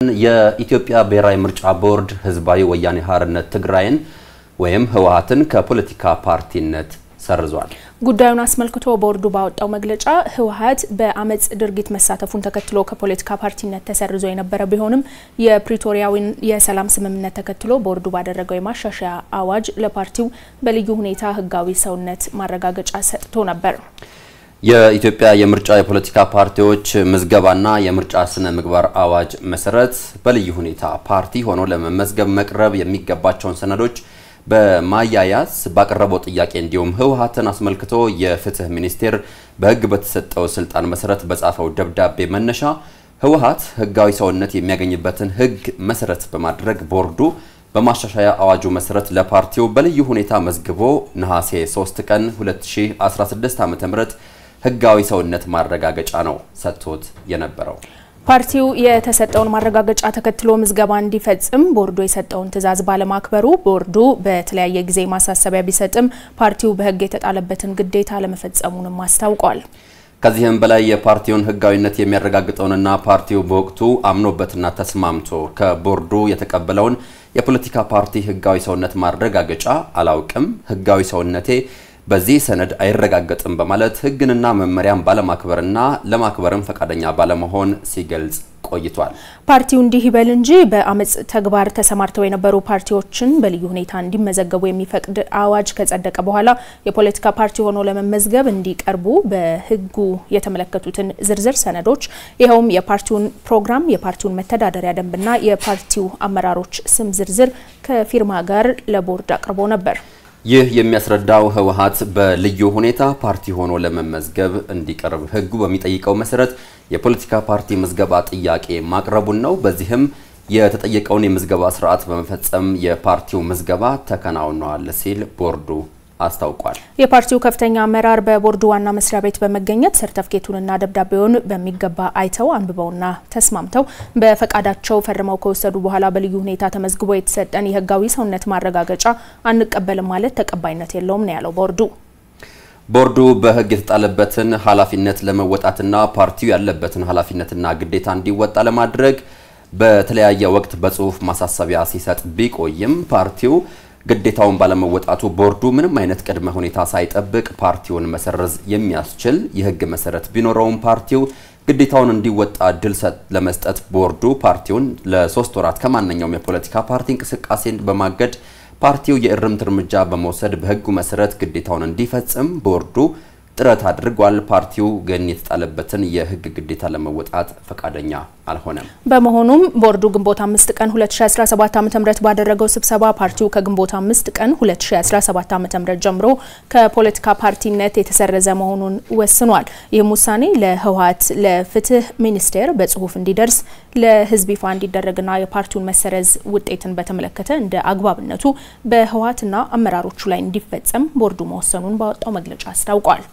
የኢትዮጵያ ብሔራዊ ምርጫ ቦርድ ህዝባዊ ወያኔ ሓርነት ትግራይን ወይም ህወሓትን ከፖለቲካ ፓርቲነት ሰርዟል። ጉዳዩን አስመልክቶ ቦርዱ ባወጣው መግለጫ ህወሓት በአመጽ ድርጊት መሳተፉን ተከትሎ ከፖለቲካ ፓርቲነት ተሰርዞ የነበረ ቢሆንም የፕሪቶሪያውን የሰላም ስምምነት ተከትሎ ቦርዱ ባደረገው የማሻሻያ አዋጅ ለፓርቲው በልዩ ሁኔታ ህጋዊ ሰውነት ማረጋገጫ ሰጥቶ ነበር። የኢትዮጵያ የምርጫ የፖለቲካ ፓርቲዎች ምዝገባና የምርጫ ስነ ምግባር አዋጅ መሰረት በልዩ ሁኔታ ፓርቲ ሆኖ ለመመዝገብ መቅረብ የሚገባቸውን ሰነዶች በማያያዝ ባቀረበው ጥያቄ እንዲሁም ህወሓትን አስመልክቶ የፍትህ ሚኒስቴር በህግ በተሰጠው ስልጣን መሰረት በጻፈው ደብዳቤ መነሻ ህወሓት ህጋዊ ሰውነት የሚያገኝበትን ህግ መሰረት በማድረግ ቦርዱ በማሻሻያ አዋጁ መሰረት ለፓርቲው በልዩ ሁኔታ መዝግቦ ነሐሴ 3 ቀን 2016 ዓ.ም ህጋዊ ሰውነት ማረጋገጫ ነው ሰጥቶት የነበረው። ፓርቲው የተሰጠውን ማረጋገጫ ተከትሎ ምዝገባ እንዲፈጽም ቦርዱ የሰጠውን ትዕዛዝ ባለማክበሩ ቦርዱ በተለያየ ጊዜ ማሳሰቢያ ቢሰጥም ፓርቲው በህግ የተጣለበትን ግዴታ ለመፈጸሙንም አስታውቋል። ከዚህም በላይ የፓርቲውን ህጋዊነት የሚያረጋግጠውንና ፓርቲው በወቅቱ አምኖበትና ተስማምቶ ከቦርዱ የተቀበለውን የፖለቲካ ፓርቲ ህጋዊ ሰውነት ማረጋገጫ አላውቅም፣ ህጋዊ ሰውነቴ በዚህ ሰነድ አይረጋገጥም በማለት ህግንና መመሪያን ባለማክበርና ለማክበርም ፈቃደኛ ባለመሆን ሲገልጽ ቆይቷል። ፓርቲው እንዲህ ይበል እንጂ በአመጽ ተግባር ተሰማርተው የነበሩ ፓርቲዎችን በልዩ ሁኔታ እንዲመዘገቡ የሚፈቅድ አዋጅ ከጸደቀ በኋላ የፖለቲካ ፓርቲ ሆኖ ለመመዝገብ እንዲቀርቡ በህጉ የተመለከቱትን ዝርዝር ሰነዶች ይኸውም የፓርቲውን ፕሮግራም፣ የፓርቲውን መተዳደሪያ ደንብና የፓርቲው አመራሮች ስም ዝርዝር ከፊርማ ጋር ለቦርድ አቅርቦ ነበር። ይህ የሚያስረዳው ህወሓት በልዩ ሁኔታ ፓርቲ ሆኖ ለመመዝገብ እንዲቀርብ ህጉ በሚጠይቀው መሰረት የፖለቲካ ፓርቲ ምዝገባ ጥያቄ ማቅረቡን ነው። በዚህም የተጠየቀውን የምዝገባ ስርዓት በመፈጸም የፓርቲው ምዝገባ ተከናውኗል ሲል ቦርዱ አስታውቋል። የፓርቲው ከፍተኛ አመራር በቦርዱ ዋና መስሪያ ቤት በመገኘት ሰርተፍኬቱንና ደብዳቤውን በሚገባ አይተው አንብበውና ተስማምተው በፈቃዳቸው ፈርመው ከወሰዱ በኋላ በልዩ ሁኔታ ተመዝግቦ የተሰጠን የህጋዊ ሰውነት ማረጋገጫ አንቀበልም ማለት ተቀባይነት የለውም ነው ያለው ቦርዱ በህግ የተጣለበትን ኃላፊነት ለመወጣትና ፓርቲው ያለበትን ኃላፊነትና ግዴታ እንዲወጣ ለማድረግ በተለያየ ወቅት በጽሁፍ ማሳሰቢያ ሲሰጥ ቢቆይም ፓርቲው ግዴታውን ባለመወጣቱ ቦርዱ ምንም አይነት ቅድመ ሁኔታ ሳይጠብቅ ፓርቲውን መሰረዝ የሚያስችል የህግ መሰረት ቢኖረውም ፓርቲው ግዴታውን እንዲወጣ እድል ለመስጠት ቦርዱ ፓርቲውን ለ3 ወራት ከማንኛውም የፖለቲካ ፓርቲ እንቅስቃሴን በማገድ ፓርቲው የእርምት እርምጃ በመውሰድ በህጉ መሰረት ግዴታውን እንዲፈጽም ቦርዱ ጥረት አድርጓል። ፓርቲው ግን የተጣለበትን የህግ ግዴታ ለመወጣት ፈቃደኛ አልሆነም። በመሆኑም ቦርዱ ግንቦት 5 ቀን 2017 ዓ.ም ባደረገው ስብሰባ ፓርቲው ከግንቦት 5 ቀን 2017 ዓ.ም ጀምሮ ከፖለቲካ ፓርቲነት የተሰረዘ መሆኑን ወስኗል። ይህም ውሳኔ ለህወሓት ለፍትህ ሚኒስቴር በጽሁፍ እንዲደርስ ለህዝብ ይፋ እንዲደረግና የፓርቲውን መሰረዝ ውጤትን በተመለከተ እንደ አግባብነቱ በህወሓትና አመራሮቹ ላይ እንዲፈጸም ቦርዱ መወሰኑን ባወጣው መግለጫ አስታውቋል።